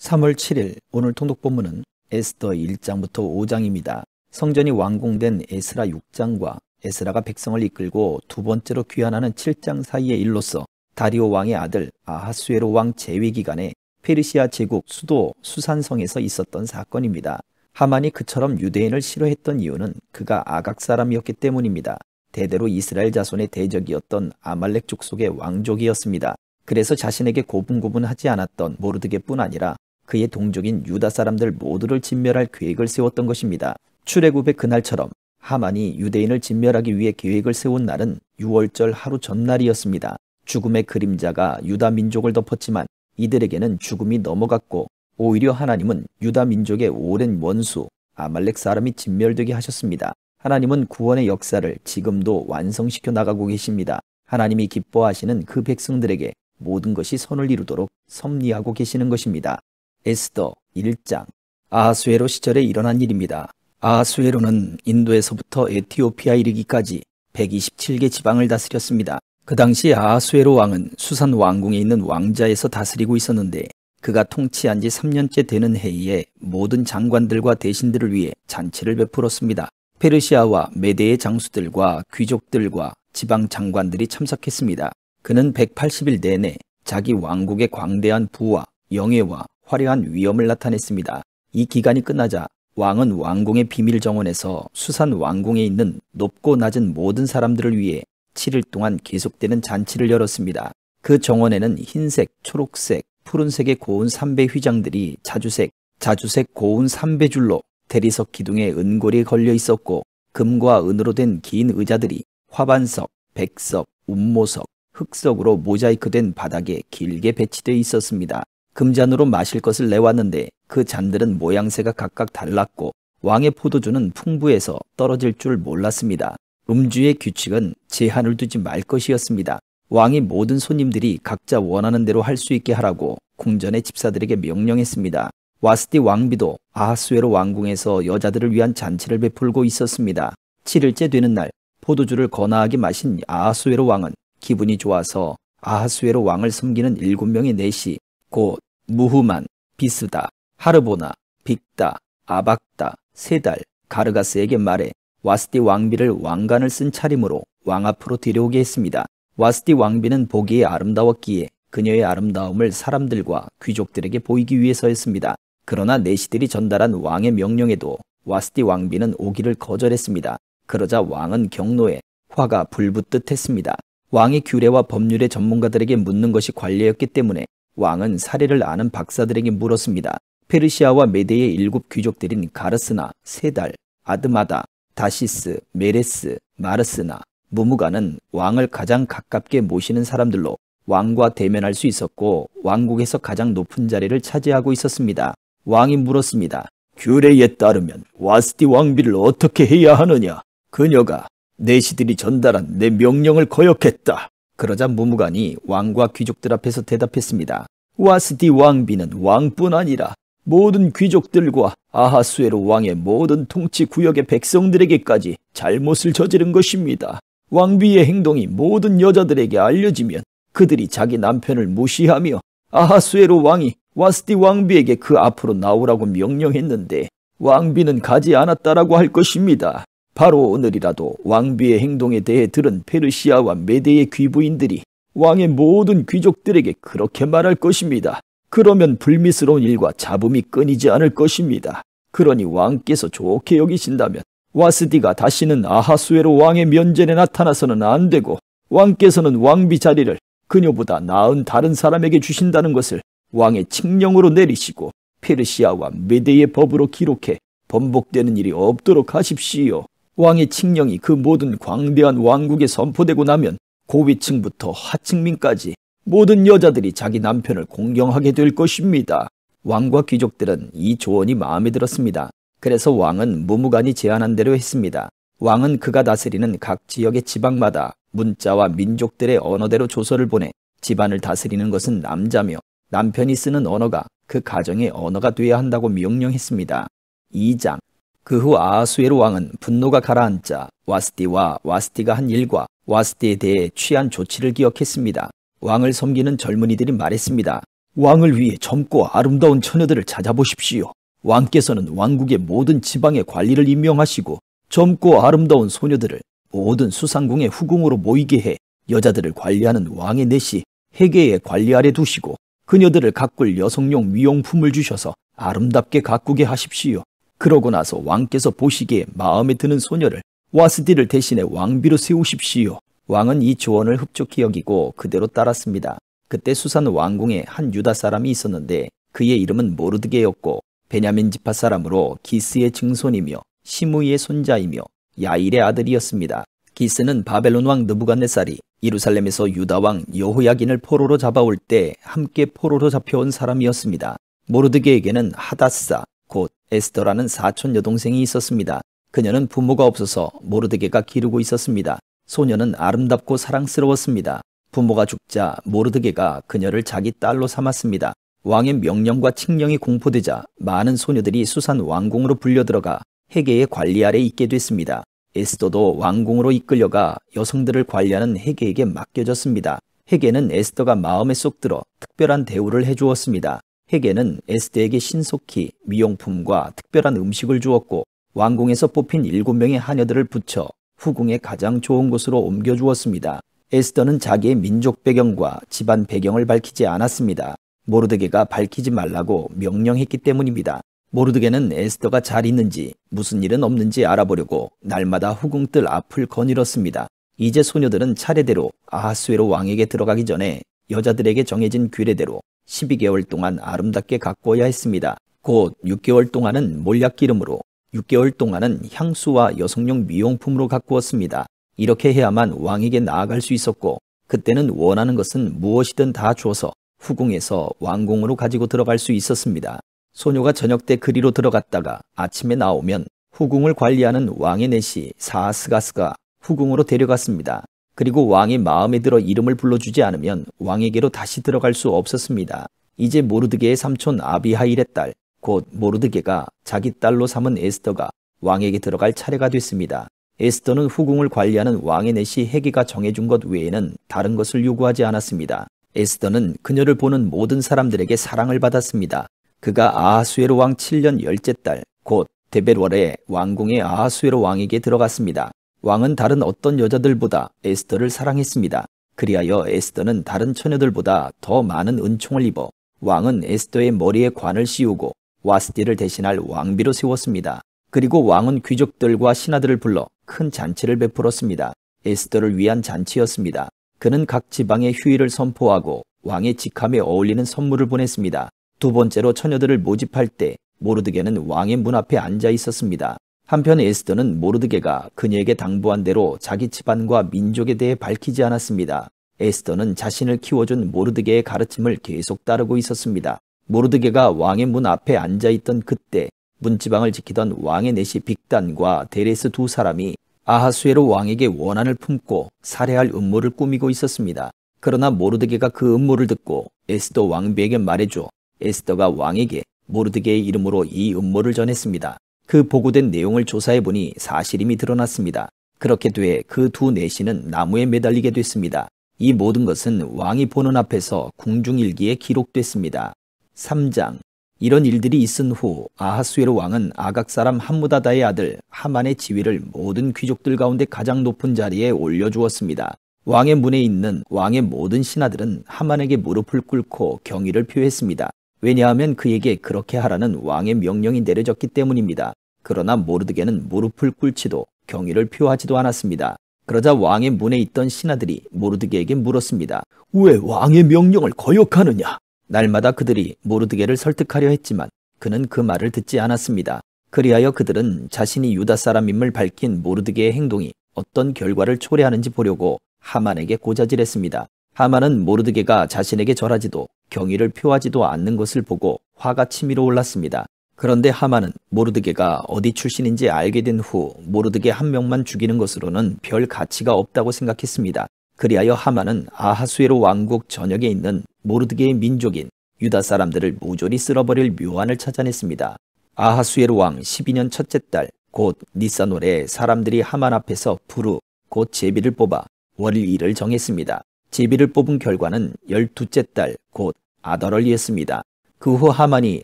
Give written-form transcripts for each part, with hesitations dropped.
3월 7일 오늘 통독 본문은 에스더 1장부터 5장입니다. 성전이 완공된 에스라 6장과 에스라가 백성을 이끌고 두 번째로 귀환하는 7장 사이의 일로서 다리오 왕의 아들 아하수에로 왕 재위 기간에 페르시아 제국 수도 수산성에서 있었던 사건입니다. 하만이 그처럼 유대인을 싫어했던 이유는 그가 아각 사람이었기 때문입니다. 대대로 이스라엘 자손의 대적이었던 아말렉 족속의 왕족이었습니다. 그래서 자신에게 고분고분하지 않았던 모르드게뿐 아니라 그의 동족인 유다 사람들 모두를 진멸할 계획을 세웠던 것입니다. 출애굽의 그날처럼 하만이 유대인을 진멸하기 위해 계획을 세운 날은 6월절 하루 전날이었습니다. 죽음의 그림자가 유다 민족을 덮었지만 이들에게는 죽음이 넘어갔고 오히려 하나님은 유다 민족의 오랜 원수 아말렉 사람이 진멸되게 하셨습니다. 하나님은 구원의 역사를 지금도 완성시켜 나가고 계십니다. 하나님이 기뻐하시는 그 백성들에게 모든 것이 선을 이루도록 섭리하고 계시는 것입니다. 에스더 1장 아하수에로 시절에 일어난 일입니다. 아하수에로는 인도에서부터 에티오피아 이르기까지 127개 지방을 다스렸습니다. 그 당시 아하수에로 왕은 수산 왕궁에 있는 왕자에서 다스리고 있었는데 그가 통치한 지 3년째 되는 해에 모든 장관들과 대신들을 위해 잔치를 베풀었습니다. 페르시아와 메대의 장수들과 귀족들과 지방 장관들이 참석했습니다. 그는 180일 내내 자기 왕국의 광대한 부와 영예와 화려한 위엄을 나타냈습니다. 이 기간이 끝나자 왕은 왕궁의 비밀 정원에서 수산 왕궁에 있는 높고 낮은 모든 사람들을 위해 7일 동안 계속되는 잔치를 열었습니다. 그 정원에는 흰색, 초록색, 푸른색의 고운 삼배 휘장들이 자주색 고운 삼배줄로 대리석 기둥에 은골이 걸려 있었고 금과 은으로 된 긴 의자들이 화반석, 백석, 운모석, 흑석으로 모자이크된 바닥에 길게 배치되어 있었습니다. 금잔으로 마실 것을 내왔는데 그 잔들은 모양새가 각각 달랐고 왕의 포도주는 풍부해서 떨어질 줄 몰랐습니다. 음주의 규칙은 제한을 두지 말 것이었습니다. 왕이 모든 손님들이 각자 원하는 대로 할 수 있게 하라고 궁전의 집사들에게 명령했습니다. 와스디 왕비도 아하수에로 왕궁에서 여자들을 위한 잔치를 베풀고 있었습니다. 7일째 되는 날 포도주를 거나하게 마신 아하수에로 왕은 기분이 좋아서 아하수에로 왕을 섬기는 7명의 내시 곧 무후만, 비스다, 하르보나, 빅다, 아박다, 세달, 가르가스에게 말해 와스디 왕비를 왕관을 쓴 차림으로 왕 앞으로 데려오게 했습니다. 와스디 왕비는 보기에 아름다웠기에 그녀의 아름다움을 사람들과 귀족들에게 보이기 위해서였습니다. 그러나 내시들이 전달한 왕의 명령에도 와스디 왕비는 오기를 거절했습니다. 그러자 왕은 경노해 화가 불붙듯 했습니다. 왕의 규례와 법률의 전문가들에게 묻는 것이 관례였기 때문에 왕은 사례를 아는 박사들에게 물었습니다. 페르시아와 메대의 7 귀족들인 가르스나, 세달, 아드마다, 다시스, 메레스, 마르스나, 무무가는 왕을 가장 가깝게 모시는 사람들로 왕과 대면할 수 있었고 왕국에서 가장 높은 자리를 차지하고 있었습니다. 왕이 물었습니다. 규례에 따르면 와스디 왕비를 어떻게 해야 하느냐? 그녀가 내시들이 전달한 내 명령을 거역했다. 그러자 무무간이 왕과 귀족들 앞에서 대답했습니다. 와스디 왕비는 왕뿐 아니라 모든 귀족들과 아하수에로 왕의 모든 통치 구역의 백성들에게까지 잘못을 저지른 것입니다. 왕비의 행동이 모든 여자들에게 알려지면 그들이 자기 남편을 무시하며 아하수에로 왕이 와스디 왕비에게 그 앞으로 나오라고 명령했는데 왕비는 가지 않았다라고 할 것입니다. 바로 오늘이라도 왕비의 행동에 대해 들은 페르시아와 메대의 귀부인들이 왕의 모든 귀족들에게 그렇게 말할 것입니다. 그러면 불미스러운 일과 잡음이 끊이지 않을 것입니다. 그러니 왕께서 좋게 여기신다면 와스디가 다시는 아하수에로 왕의 면전에 나타나서는 안 되고 왕께서는 왕비 자리를 그녀보다 나은 다른 사람에게 주신다는 것을 왕의 칙령으로 내리시고 페르시아와 메대의 법으로 기록해 번복되는 일이 없도록 하십시오. 왕의 칙령이 그 모든 광대한 왕국에 선포되고 나면 고위층부터 하층민까지 모든 여자들이 자기 남편을 공경하게 될 것입니다. 왕과 귀족들은 이 조언이 마음에 들었습니다. 그래서 왕은 무무간이 제안한 대로 했습니다. 왕은 그가 다스리는 각 지역의 지방마다 문자와 민족들의 언어대로 조서를 보내 집안을 다스리는 것은 남자며 남편이 쓰는 언어가 그 가정의 언어가 되어야 한다고 명령했습니다. 2장 그 후 아하수에로 왕은 분노가 가라앉자 와스디와 와스디가 한 일과 와스디에 대해 취한 조치를 기억했습니다. 왕을 섬기는 젊은이들이 말했습니다. 왕을 위해 젊고 아름다운 처녀들을 찾아보십시오. 왕께서는 왕국의 모든 지방의 관리를 임명하시고 젊고 아름다운 소녀들을 모든 수상궁의 후궁으로 모이게 해 여자들을 관리하는 왕의 내시 헤게의 관리 아래 두시고 그녀들을 가꿀 여성용 미용품을 주셔서 아름답게 가꾸게 하십시오. 그러고 나서 왕께서 보시기에 마음에 드는 소녀를 와스디를 대신해 왕비로 세우십시오. 왕은 이 조언을 흡족히 여기고 그대로 따랐습니다. 그때 수산 왕궁에 한 유다 사람이 있었는데 그의 이름은 모르드게였고 베냐민 지파 사람으로 기스의 증손이며 시므이의 손자이며 야일의 아들이었습니다. 기스는 바벨론 왕 느부갓네살이 예루살렘에서 유다 왕 여호야긴을 포로로 잡아올 때 함께 포로로 잡혀온 사람이었습니다. 모르드게에게는 하다사 곧 에스더라는 사촌 여동생이 있었습니다. 그녀는 부모가 없어서 모르드게가 기르고 있었습니다. 소녀는 아름답고 사랑스러웠습니다. 부모가 죽자 모르드게가 그녀를 자기 딸로 삼았습니다. 왕의 명령과 칙령이 공포되자 많은 소녀들이 수산 왕궁으로 불려들어가 헤게의 관리 아래 있게 됐습니다. 에스더도 왕궁으로 이끌려가 여성들을 관리하는 헤게에게 맡겨졌습니다. 헤게는 에스더가 마음에 쏙 들어 특별한 대우를 해주었습니다. 헤게는 에스더에게 신속히 미용품과 특별한 음식을 주었고 왕궁에서 뽑힌 7명의 하녀들을 붙여 후궁의 가장 좋은 곳으로 옮겨주었습니다. 에스더는 자기의 민족 배경과 집안 배경을 밝히지 않았습니다. 모르드게가 밝히지 말라고 명령했기 때문입니다. 모르드게는 에스더가 잘 있는지 무슨 일은 없는지 알아보려고 날마다 후궁뜰 앞을 거닐었습니다. 이제 소녀들은 차례대로 아하수에로 왕에게 들어가기 전에 여자들에게 정해진 규례대로 12개월 동안 아름답게 가꾸어야 했습니다. 곧 6개월 동안은 몰약 기름으로 6개월 동안은 향수와 여성용 미용품으로 가꾸었습니다. 이렇게 해야만 왕에게 나아갈 수 있었고 그때는 원하는 것은 무엇이든 다 줘서 후궁에서 왕궁으로 가지고 들어갈 수 있었습니다. 소녀가 저녁 때 그리로 들어갔다가 아침에 나오면 후궁을 관리하는 왕의 내시 사아스가스가 후궁으로 데려갔습니다. 그리고 왕이 마음에 들어 이름을 불러주지 않으면 왕에게로 다시 들어갈 수 없었습니다. 이제 모르드게의 삼촌 아비하일의 딸, 곧 모르드게가 자기 딸로 삼은 에스더가 왕에게 들어갈 차례가 됐습니다. 에스더는 후궁을 관리하는 왕의 내시 헤게가 정해준 것 외에는 다른 것을 요구하지 않았습니다. 에스더는 그녀를 보는 모든 사람들에게 사랑을 받았습니다. 그가 아하수에로 왕 7년 10째 달, 곧 데벨월에 왕궁의 아하수에로 왕에게 들어갔습니다. 왕은 다른 어떤 여자들보다 에스더를 사랑했습니다. 그리하여 에스더는 다른 처녀들보다 더 많은 은총을 입어 왕은 에스더의 머리에 관을 씌우고 와스디를 대신할 왕비로 세웠습니다. 그리고 왕은 귀족들과 신하들을 불러 큰 잔치를 베풀었습니다. 에스더를 위한 잔치였습니다. 그는 각 지방의 휴일을 선포하고 왕의 직함에 어울리는 선물을 보냈습니다. 두 번째로 처녀들을 모집할 때 모르드게는 왕의 문 앞에 앉아 있었습니다. 한편 에스더는 모르드게가 그녀에게 당부한 대로 자기 집안과 민족에 대해 밝히지 않았습니다. 에스더는 자신을 키워준 모르드게의 가르침을 계속 따르고 있었습니다. 모르드게가 왕의 문 앞에 앉아있던 그때 문지방을 지키던 왕의 내시 빅단과 데레스 두 사람이 아하수에로 왕에게 원한을 품고 살해할 음모를 꾸미고 있었습니다. 그러나 모르드게가 그 음모를 듣고 에스더 왕비에게 말해줘 에스더가 왕에게 모르드게의 이름으로 이 음모를 전했습니다. 그 보고된 내용을 조사해보니 사실임이 드러났습니다. 그렇게 돼 그 두 내시는 나무에 매달리게 됐습니다. 이 모든 것은 왕이 보는 앞에서 궁중일기에 기록됐습니다. 3장. 이런 일들이 있은 후 아하수에로 왕은 아각 사람 함무다다의 아들 하만의 지위를 모든 귀족들 가운데 가장 높은 자리에 올려주었습니다. 왕의 문에 있는 왕의 모든 신하들은 하만에게 무릎을 꿇고 경의를 표했습니다. 왜냐하면 그에게 그렇게 하라는 왕의 명령이 내려졌기 때문입니다. 그러나 모르드게는 무릎을 꿇지도 경의를 표하지도 않았습니다. 그러자 왕의 문에 있던 신하들이 모르드게에게 물었습니다. 왜 왕의 명령을 거역하느냐? 날마다 그들이 모르드게를 설득하려 했지만 그는 그 말을 듣지 않았습니다. 그리하여 그들은 자신이 유다 사람임을 밝힌 모르드게의 행동이 어떤 결과를 초래하는지 보려고 하만에게 고자질했습니다. 하만은 모르드게가 자신에게 절하지도 경의를 표하지도 않는 것을 보고 화가 치밀어 올랐습니다. 그런데 하만은 모르드게가 어디 출신인지 알게 된 후 모르드게 한 명만 죽이는 것으로는 별 가치가 없다고 생각했습니다. 그리하여 하만은 아하수에로 왕국 전역에 있는 모르드게의 민족인 유다 사람들을 모조리 쓸어버릴 묘안을 찾아냈습니다. 아하수에로 왕 12년 첫째 달 곧 니산월에 사람들이 하만 앞에서 부르 곧 제비를 뽑아 월일을 정했습니다. 제비를 뽑은 결과는 12째 달 곧 아더럴이었습니다. 그 후 하만이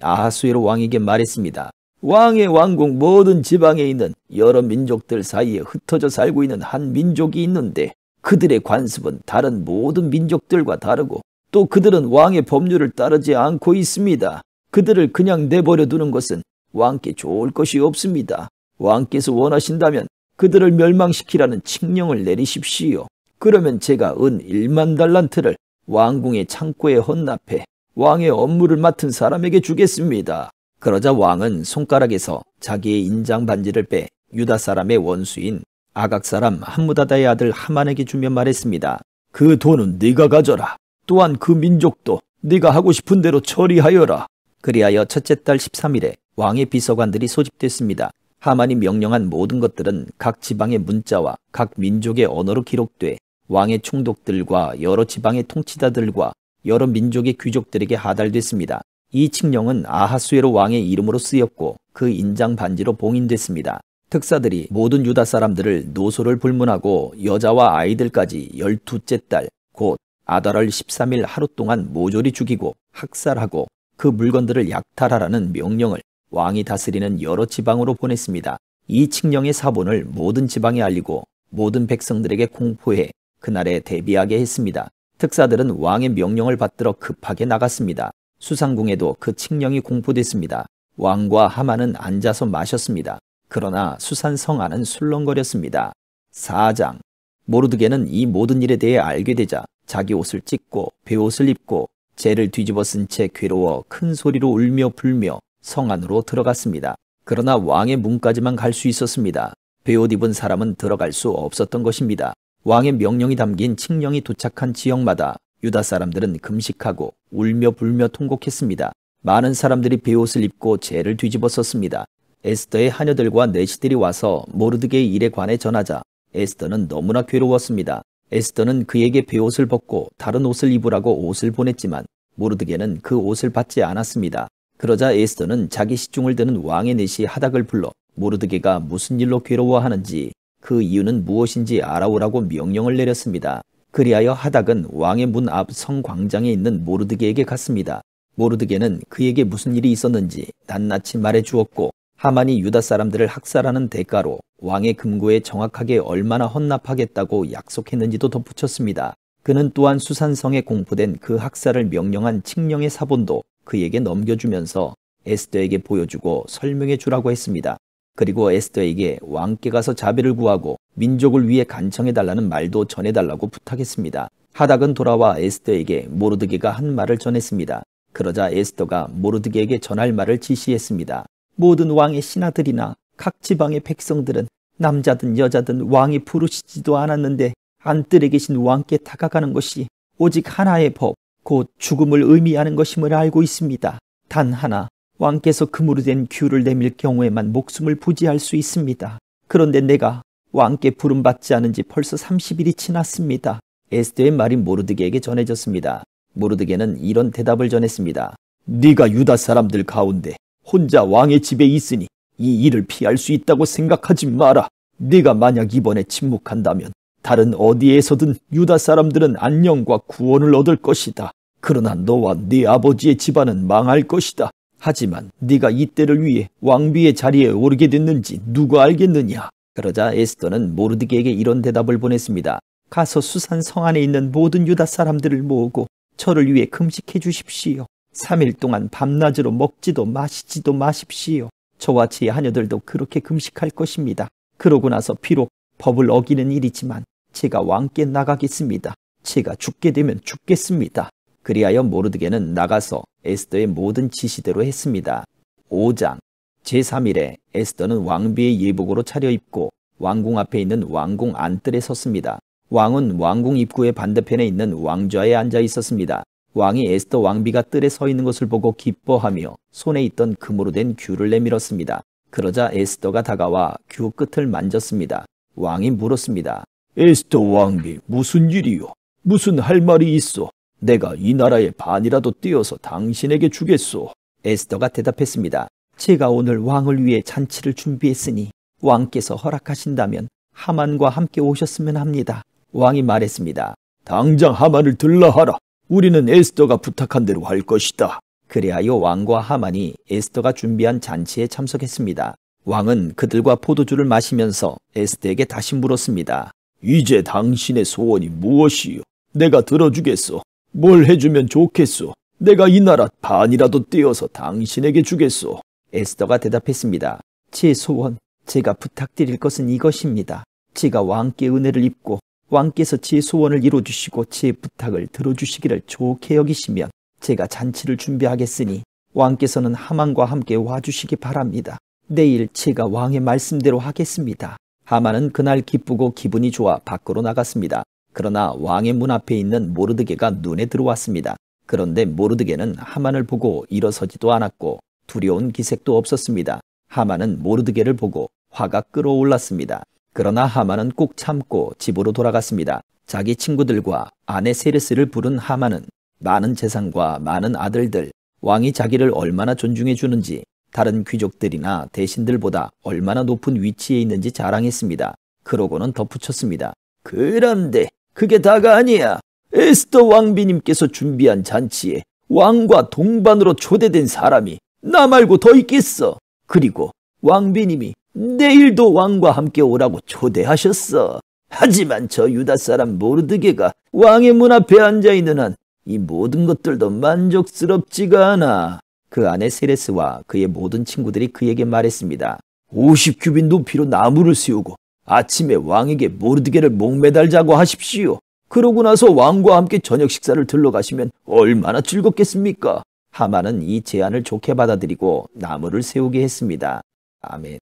아하수에로 왕에게 말했습니다. 왕의 왕궁 모든 지방에 있는 여러 민족들 사이에 흩어져 살고 있는 한 민족이 있는데 그들의 관습은 다른 모든 민족들과 다르고 또 그들은 왕의 법률을 따르지 않고 있습니다. 그들을 그냥 내버려 두는 것은 왕께 좋을 것이 없습니다. 왕께서 원하신다면 그들을 멸망시키라는 칙령을 내리십시오. 그러면 제가 은 1만 달란트를 왕궁의 창고에 헌납해 왕의 업무를 맡은 사람에게 주겠습니다. 그러자 왕은 손가락에서 자기의 인장 반지를 빼 유다 사람의 원수인 아각 사람 함무다다의 아들 하만에게 주며 말했습니다. 그 돈은 네가 가져라. 또한 그 민족도 네가 하고 싶은 대로 처리하여라. 그리하여 첫째 달 13일에 왕의 비서관들이 소집됐습니다. 하만이 명령한 모든 것들은 각 지방의 문자와 각 민족의 언어로 기록돼 왕의 총독들과 여러 지방의 통치자들과 여러 민족의 귀족들에게 하달됐습니다. 이 칙령은 아하수에로 왕의 이름으로 쓰였고 그 인장 반지로 봉인됐습니다. 특사들이 모든 유다 사람들을 노소를 불문하고 여자와 아이들까지 12째 달 곧 아달월 13일 하루 동안 모조리 죽이고 학살하고 그 물건들을 약탈하라는 명령을 왕이 다스리는 여러 지방으로 보냈습니다. 이 칙령의 사본을 모든 지방에 알리고 모든 백성들에게 공포해 그날에 대비하게 했습니다. 특사들은 왕의 명령을 받들어 급하게 나갔습니다. 수상궁에도 그 칙령이 공포됐습니다. 왕과 하만은 앉아서 마셨습니다. 그러나 수산성 안은 술렁거렸습니다. 4장. 모르드게는 이 모든 일에 대해 알게 되자 자기 옷을 찢고 베옷을 입고 재를 뒤집어 쓴 채 괴로워 큰 소리로 울며 불며 성 안으로 들어갔습니다. 그러나 왕의 문까지만 갈 수 있었습니다. 베옷 입은 사람은 들어갈 수 없었던 것입니다. 왕의 명령이 담긴 칙령이 도착한 지역마다 유다 사람들은 금식하고 울며 불며 통곡했습니다. 많은 사람들이 베옷을 입고 재를 뒤집어 썼습니다. 에스더의 하녀들과 내시들이 와서 모르드게의 일에 관해 전하자 에스더는 너무나 괴로웠습니다. 에스더는 그에게 베옷을 벗고 다른 옷을 입으라고 옷을 보냈지만 모르드게는 그 옷을 받지 않았습니다. 그러자 에스더는 자기 시중을 드는 왕의 내시 하닥을 불러 모르드게가 무슨 일로 괴로워하는지 그 이유는 무엇인지 알아오라고 명령을 내렸습니다. 그리하여 하닥은 왕의 문 앞 성광장에 있는 모르드게에게 갔습니다. 모르드게는 그에게 무슨 일이 있었는지 낱낱이 말해 주었고 하만이 유다 사람들을 학살하는 대가로 왕의 금고에 정확하게 얼마나 헌납하겠다고 약속했는지도 덧붙였습니다. 그는 또한 수산성에 공포된 그 학살을 명령한 칙령의 사본도 그에게 넘겨주면서 에스더에게 보여주고 설명해 주라고 했습니다. 그리고 에스더에게 왕께 가서 자비를 구하고 민족을 위해 간청해달라는 말도 전해달라고 부탁했습니다. 하닥은 돌아와 에스더에게 모르드게가 한 말을 전했습니다. 그러자 에스더가 모르드게에게 전할 말을 지시했습니다. 모든 왕의 신하들이나 각 지방의 백성들은 남자든 여자든 왕이 부르시지도 않았는데 안뜰에 계신 왕께 다가가는 것이 오직 하나의 법, 곧 죽음을 의미하는 것임을 알고 있습니다. 단 하나, 왕께서 금으로 된 규를 내밀 경우에만 목숨을 부지할 수 있습니다. 그런데 내가 왕께 부름받지 않은 지 벌써 30일이 지났습니다. 에스더의 말이 모르드게에게 전해졌습니다. 모르드게는 이런 대답을 전했습니다. 네가 유다 사람들 가운데 혼자 왕의 집에 있으니 이 일을 피할 수 있다고 생각하지 마라. 네가 만약 이번에 침묵한다면 다른 어디에서든 유다 사람들은 안녕과 구원을 얻을 것이다. 그러나 너와 네 아버지의 집안은 망할 것이다. 하지만 네가 이때를 위해 왕비의 자리에 오르게 됐는지 누가 알겠느냐. 그러자 에스더는 모르드게에게 이런 대답을 보냈습니다. 가서 수산 성 안에 있는 모든 유다 사람들을 모으고 저를 위해 금식해 주십시오. 3일 동안 밤낮으로 먹지도 마시지도 마십시오. 저와 제 하녀들도 그렇게 금식할 것입니다. 그러고 나서 비록 법을 어기는 일이지만 제가 왕께 나가겠습니다. 제가 죽게 되면 죽겠습니다. 그리하여 모르드게는 나가서 에스더의 모든 지시대로 했습니다. 5장. 제3일에 에스더는 왕비의 예복으로 차려입고 왕궁 앞에 있는 왕궁 안뜰에 섰습니다. 왕은 왕궁 입구의 반대편에 있는 왕좌에 앉아 있었습니다. 왕이 에스더 왕비가 뜰에 서 있는 것을 보고 기뻐하며 손에 있던 금으로 된 규를 내밀었습니다. 그러자 에스더가 다가와 규 끝을 만졌습니다. 왕이 물었습니다. 에스더 왕비, 무슨 일이요? 무슨 할 말이 있어? 내가 이 나라의 반이라도 떼어서 당신에게 주겠소. 에스더가 대답했습니다. 제가 오늘 왕을 위해 잔치를 준비했으니 왕께서 허락하신다면 하만과 함께 오셨으면 합니다. 왕이 말했습니다. 당장 하만을 들라하라. 우리는 에스더가 부탁한 대로 할 것이다. 그리하여 왕과 하만이 에스더가 준비한 잔치에 참석했습니다. 왕은 그들과 포도주를 마시면서 에스더에게 다시 물었습니다. 이제 당신의 소원이 무엇이요? 내가 들어주겠소. 뭘 해주면 좋겠소? 내가 이 나라 반이라도 떼어서 당신에게 주겠소. 에스더가 대답했습니다. 제 소원, 제가 부탁드릴 것은 이것입니다. 제가 왕께 은혜를 입고 왕께서 제 소원을 이루어주시고 제 부탁을 들어주시기를 좋게 여기시면 제가 잔치를 준비하겠으니 왕께서는 하만과 함께 와주시기 바랍니다. 내일 제가 왕의 말씀대로 하겠습니다. 하만은 그날 기쁘고 기분이 좋아 밖으로 나갔습니다. 그러나 왕의 문 앞에 있는 모르드게가 눈에 들어왔습니다. 그런데 모르드게는 하만을 보고 일어서지도 않았고 두려운 기색도 없었습니다. 하만은 모르드게를 보고 화가 끓어올랐습니다. 그러나 하만은 꼭 참고 집으로 돌아갔습니다. 자기 친구들과 아내 세레스를 부른 하만은 많은 재산과 많은 아들들, 왕이 자기를 얼마나 존중해 주는지, 다른 귀족들이나 대신들보다 얼마나 높은 위치에 있는지 자랑했습니다. 그러고는 덧붙였습니다. 그런데 그게 다가 아니야. 에스더 왕비님께서 준비한 잔치에 왕과 동반으로 초대된 사람이 나 말고 더 있겠어. 그리고 왕비님이 내일도 왕과 함께 오라고 초대하셨어. 하지만 저 유다 사람 모르드게가 왕의 문 앞에 앉아있는 한 이 모든 것들도 만족스럽지가 않아. 그 아내 세레스와 그의 모든 친구들이 그에게 말했습니다. 50규빗 높이로 나무를 세우고 아침에 왕에게 모르드게를 목매달자고 하십시오. 그러고 나서 왕과 함께 저녁 식사를 들러가시면 얼마나 즐겁겠습니까? 하만은 이 제안을 좋게 받아들이고 나무를 세우게 했습니다. 아멘.